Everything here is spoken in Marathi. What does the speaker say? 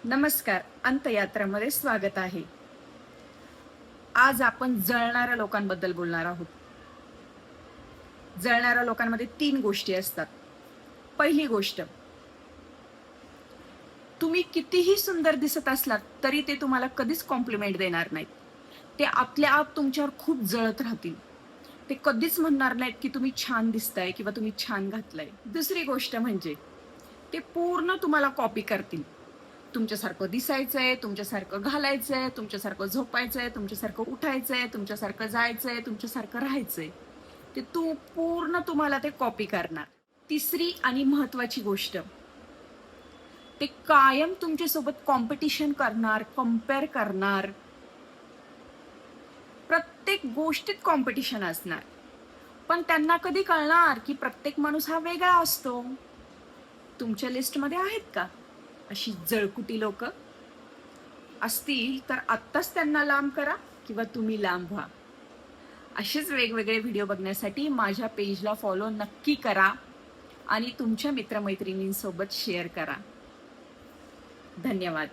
नमस्कार. अंतयात्रामध्ये स्वागत आहे. आज आपण जळणाऱ्या लोकांबद्दल बोलणार आहोत. जळणाऱ्या लोकांमध्ये 3 गोष्टी असतात. पहिली गोष्ट, तुम्ही कितीही सुंदर दिसत असलात तरी ते तुम्हाला कधीच कॉम्प्लिमेंट देणार नाहीत. ते आपल्या आप तुमच्यावर खूप जळत राहतील. ते कधीच म्हणणार नाहीत की तुम्ही छान दिसताय किंवा तुम्ही छान घातलंय. दुसरी गोष्ट म्हणजे ते पूर्ण तुम्हाला कॉपी करतील. तुमच्यासारखं दिसायचंय, तुमच्यासारखं घालायचंय, तुमच्यासारखं झोपायचंय, तुमच्यासारखं उठायचंय, तुमच्यासारखं जायचंय, तुमच्यासारखं राहायचंय. ते पूर्ण तुम्हाला ते कॉपी करणार. तिसरी आणि महत्वाची गोष्ट, ते कायम तुमच्यासोबत कॉम्पिटिशन करणार, कंपेअर करणार. प्रत्येक गोष्टीत कॉम्पिटिशन असणार. पण त्यांना कधी कळणार की प्रत्येक माणूस हा वेगळा असतो. तुमच्या लिस्टमध्ये आहेत का अशी जळकुटी लोक? असतील तर आत्ताच त्यांना लांब करा किंवा तुम्ही लांब व्हा. असेच वेगवेगळे व्हिडिओ बघण्यासाठी माझ्या पेजला फॉलो नक्की करा आणि तुमच्या मित्रमैत्रिणींसोबत शेअर करा. धन्यवाद.